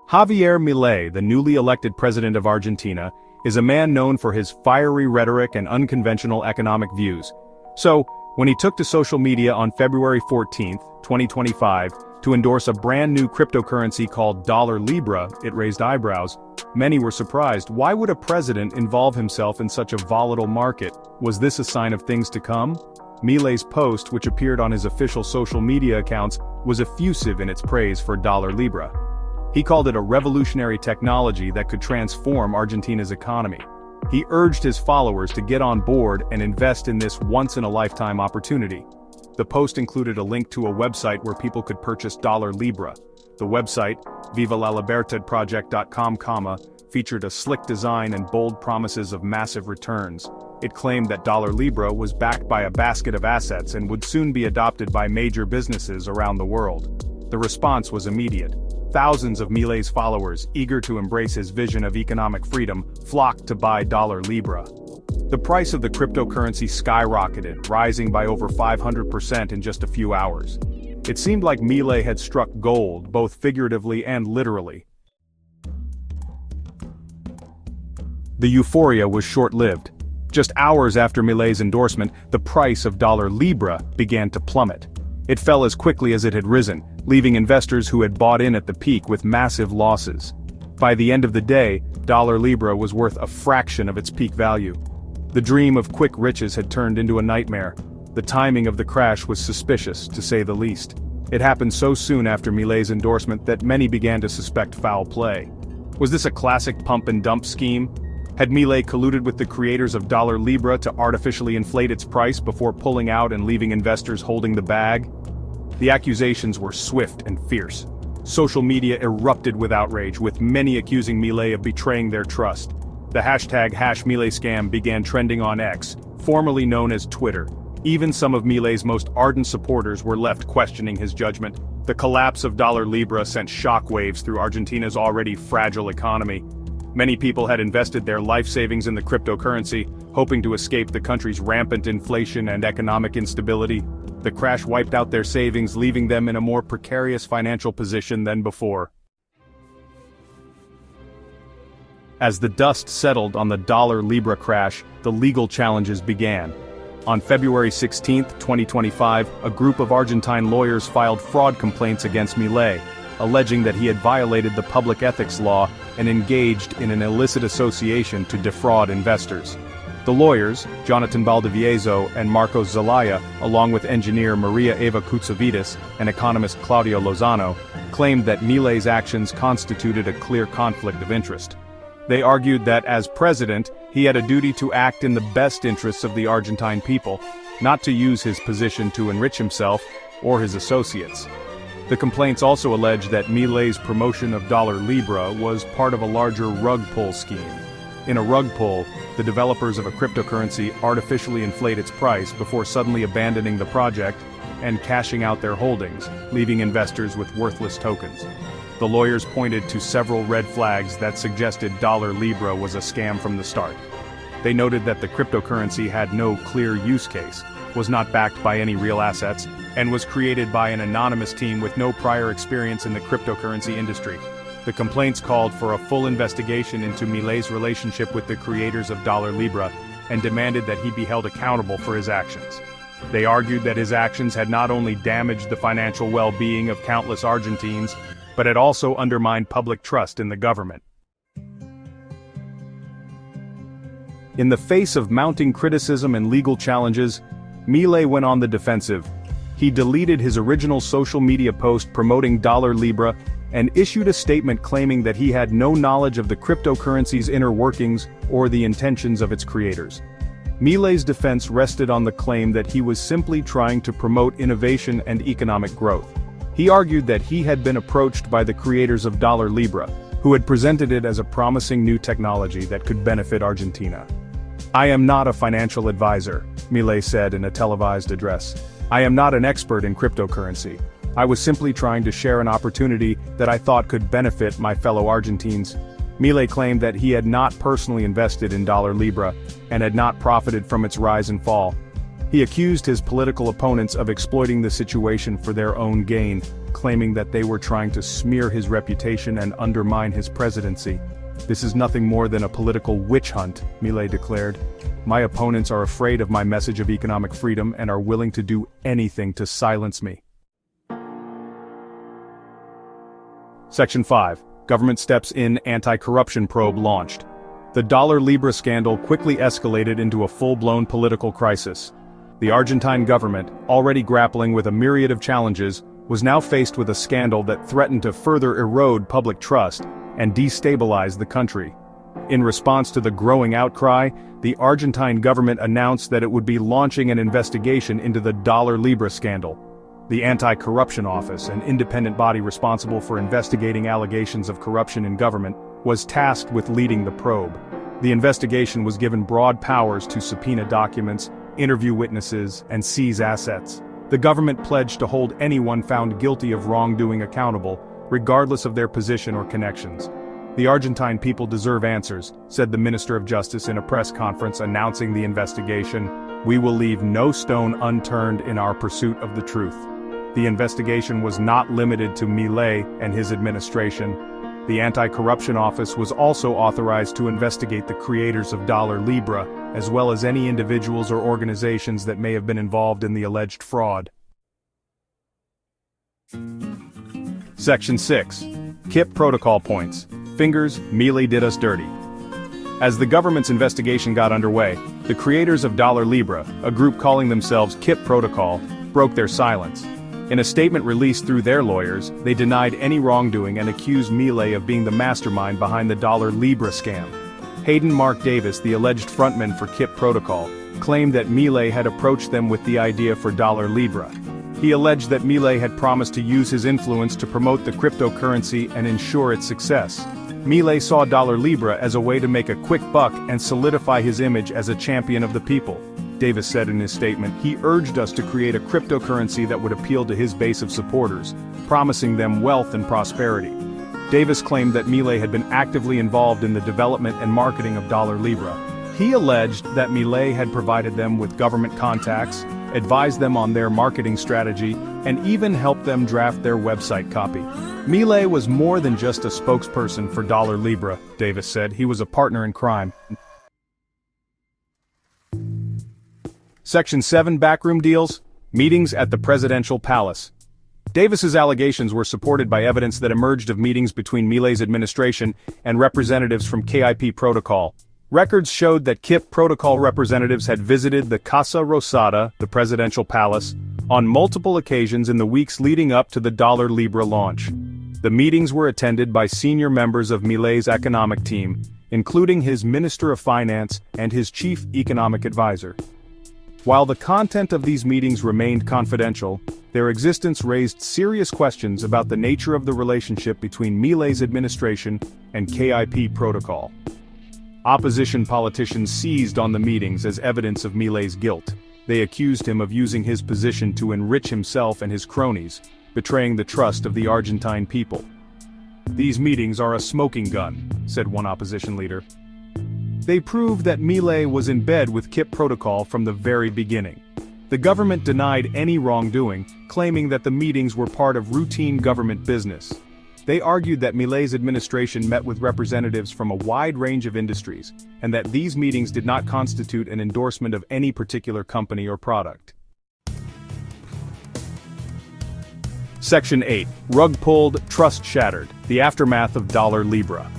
Javier Milei, the newly elected president of Argentina, is a man known for his fiery rhetoric and unconventional economic views. So, when he took to social media on February 14, 2025, to endorse a brand new cryptocurrency called $Libra, it raised eyebrows. Many were surprised. Why would a president involve himself in such a volatile market? Was this a sign of things to come? Milei's post, which appeared on his official social media accounts, was effusive in its praise for Libra. He called it a revolutionary technology that could transform Argentina's economy. He urged his followers to get on board and invest in this once-in-a-lifetime opportunity. The post included a link to a website where people could purchase Libra. The website, vivalalibertadproject.com, featured a slick design and bold promises of massive returns. It claimed that Libra was backed by a basket of assets and would soon be adopted by major businesses around the world. The response was immediate. Thousands of Milei's followers, eager to embrace his vision of economic freedom, flocked to buy Libra. The price of the cryptocurrency skyrocketed, rising by over 500% in just a few hours. It seemed like Milei had struck gold, both figuratively and literally. The euphoria was short-lived. Just hours after Milei's endorsement, the price of Libra began to plummet. It fell as quickly as it had risen, leaving investors who had bought in at the peak with massive losses. By the end of the day, Libra was worth a fraction of its peak value. The dream of quick riches had turned into a nightmare. The timing of the crash was suspicious, to say the least. It happened so soon after Milei's endorsement that many began to suspect foul play. Was this a classic pump-and-dump scheme? Had Milei colluded with the creators of Libra to artificially inflate its price before pulling out and leaving investors holding the bag? The accusations were swift and fierce. Social media erupted with outrage, with many accusing Milei of betraying their trust. The hashtag #MileiScam began trending on X, formerly known as Twitter. Even some of Milei's most ardent supporters were left questioning his judgment. The collapse of Libra sent shockwaves through Argentina's already fragile economy. Many people had invested their life savings in the cryptocurrency, hoping to escape the country's rampant inflation and economic instability. The crash wiped out their savings, leaving them in a more precarious financial position than before. As the dust settled on the Libra crash, the legal challenges began. On February 16, 2025, a group of Argentine lawyers filed fraud complaints against Milei, alleging that he had violated the public ethics law and engaged in an illicit association to defraud investors. The lawyers, Jonathan Valdivieso and Marcos Zelaya, along with engineer Maria Eva Koutsavides and economist Claudio Lozano, claimed that Milei's actions constituted a clear conflict of interest. They argued that as president, he had a duty to act in the best interests of the Argentine people, not to use his position to enrich himself or his associates. The complaints also alleged that Milei's promotion of Libra was part of a larger rug pull scheme. In a rug pull, the developers of a cryptocurrency artificially inflate its price before suddenly abandoning the project and cashing out their holdings, leaving investors with worthless tokens. The lawyers pointed to several red flags that suggested Libra was a scam from the start. They noted that the cryptocurrency had no clear use case, was not backed by any real assets, and was created by an anonymous team with no prior experience in the cryptocurrency industry. The complaints called for a full investigation into Milei's relationship with the creators of Libra and demanded that he be held accountable for his actions. They argued that his actions had not only damaged the financial well-being of countless Argentines, but had also undermined public trust in the government. In the face of mounting criticism and legal challenges, Milei went on the defensive. He deleted his original social media post promoting Libra and issued a statement claiming that he had no knowledge of the cryptocurrency's inner workings or the intentions of its creators. Milei's defense rested on the claim that he was simply trying to promote innovation and economic growth. He argued that he had been approached by the creators of Libra, who had presented it as a promising new technology that could benefit Argentina. "I am not a financial advisor," Milei said in a televised address. "I am not an expert in cryptocurrency. I was simply trying to share an opportunity that I thought could benefit my fellow Argentines." Milei claimed that he had not personally invested in Libra and had not profited from its rise and fall. He accused his political opponents of exploiting the situation for their own gain, claiming that they were trying to smear his reputation and undermine his presidency. "This is nothing more than a political witch hunt," Milei declared. "My opponents are afraid of my message of economic freedom and are willing to do anything to silence me." Section 5. Government steps in, anti-corruption probe launched. The dollar-libra scandal quickly escalated into a full-blown political crisis. The Argentine government, already grappling with a myriad of challenges, was now faced with a scandal that threatened to further erode public trust and destabilize the country. In response to the growing outcry, the Argentine government announced that it would be launching an investigation into the dollar-libra scandal. The Anti-Corruption Office, an independent body responsible for investigating allegations of corruption in government, was tasked with leading the probe. The investigation was given broad powers to subpoena documents, interview witnesses, and seize assets. The government pledged to hold anyone found guilty of wrongdoing accountable, regardless of their position or connections. "The Argentine people deserve answers," said the Minister of Justice in a press conference announcing the investigation. "We will leave no stone unturned in our pursuit of the truth." The investigation was not limited to Milei and his administration. The Anti-Corruption Office was also authorized to investigate the creators of Dollar Libra, as well as any individuals or organizations that may have been involved in the alleged fraud. Section 6. KIP Protocol Points. Fingers, Milei did us dirty. As the government's investigation got underway, the creators of Dollar Libra, a group calling themselves KIP Protocol, broke their silence. In a statement released through their lawyers, they denied any wrongdoing and accused Milei of being the mastermind behind the Dollar Libra scam. Hayden Mark Davis, the alleged frontman for KIP Protocol, claimed that Milei had approached them with the idea for Dollar Libra. He alleged that Milei had promised to use his influence to promote the cryptocurrency and ensure its success. Milei saw Dollar Libra as a way to make a quick buck and solidify his image as a champion of the people. Davis said in his statement, "He urged us to create a cryptocurrency that would appeal to his base of supporters, promising them wealth and prosperity." Davis claimed that Milei had been actively involved in the development and marketing of Dollar Libra. He alleged that Milei had provided them with government contacts, advised them on their marketing strategy, and even helped them draft their website copy. Milei was more than just a spokesperson for Dollar Libra, Davis said. He was a partner in crime. Section 7 Backroom Deals, Meetings at the Presidential Palace. Davis's allegations were supported by evidence that emerged of meetings between Milei's administration and representatives from KIP Protocol. Records showed that KIP Protocol representatives had visited the Casa Rosada, the presidential palace, on multiple occasions in the weeks leading up to the Dollar Libra launch. The meetings were attended by senior members of Milei's economic team, including his Minister of Finance and his chief economic advisor. While the content of these meetings remained confidential, their existence raised serious questions about the nature of the relationship between Milei's administration and KIP Protocol. Opposition politicians seized on the meetings as evidence of Milei's guilt. They accused him of using his position to enrich himself and his cronies, betraying the trust of the Argentine people. "These meetings are a smoking gun," said one opposition leader. They proved that Milei was in bed with KIP Protocol from the very beginning. The government denied any wrongdoing, claiming that the meetings were part of routine government business. They argued that Milei's administration met with representatives from a wide range of industries, and that these meetings did not constitute an endorsement of any particular company or product. Section 8. Rug pulled, trust shattered, the aftermath of Dollar Libra.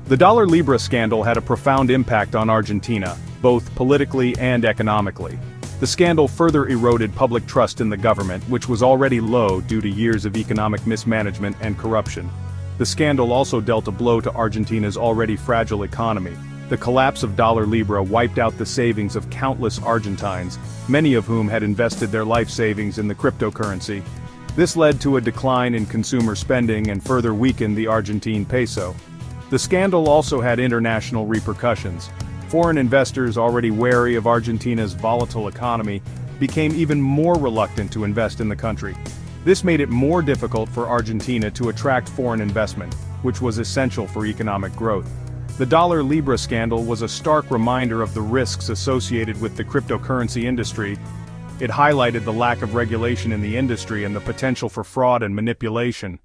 The Dollar Libra scandal had a profound impact on Argentina, both politically and economically. The scandal further eroded public trust in the government, which was already low due to years of economic mismanagement and corruption. The scandal also dealt a blow to Argentina's already fragile economy. The collapse of Dollar Libra wiped out the savings of countless Argentines, many of whom had invested their life savings in the cryptocurrency. This led to a decline in consumer spending and further weakened the Argentine peso. The scandal also had international repercussions. Foreign investors, already wary of Argentina's volatile economy, became even more reluctant to invest in the country. This made it more difficult for Argentina to attract foreign investment, which was essential for economic growth. The Dollar Libra scandal was a stark reminder of the risks associated with the cryptocurrency industry. It highlighted the lack of regulation in the industry and the potential for fraud and manipulation.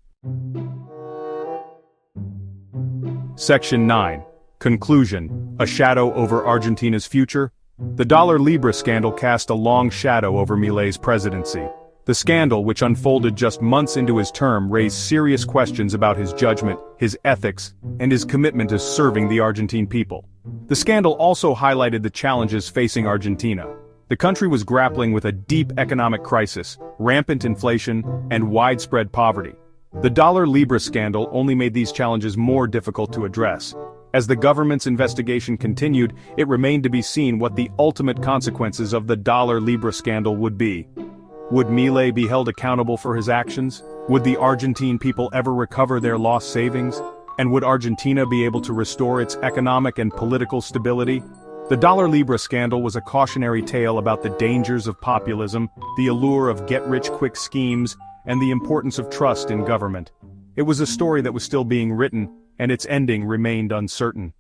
Section 9. Conclusion. A shadow over Argentina's future? The dollar Libra scandal cast a long shadow over Milei's presidency. The scandal, which unfolded just months into his term, raised serious questions about his judgment, his ethics, and his commitment to serving the Argentine people. The scandal also highlighted the challenges facing Argentina. The country was grappling with a deep economic crisis, rampant inflation, and widespread poverty. The dollar Libra scandal only made these challenges more difficult to address. As the government's investigation continued, it remained to be seen what the ultimate consequences of the dollar Libra scandal would be. Would Milei be held accountable for his actions? Would the Argentine people ever recover their lost savings? And would Argentina be able to restore its economic and political stability? The dollar Libra scandal was a cautionary tale about the dangers of populism, the allure of get-rich-quick schemes, and the importance of trust in government. It was a story that was still being written, and its ending remained uncertain.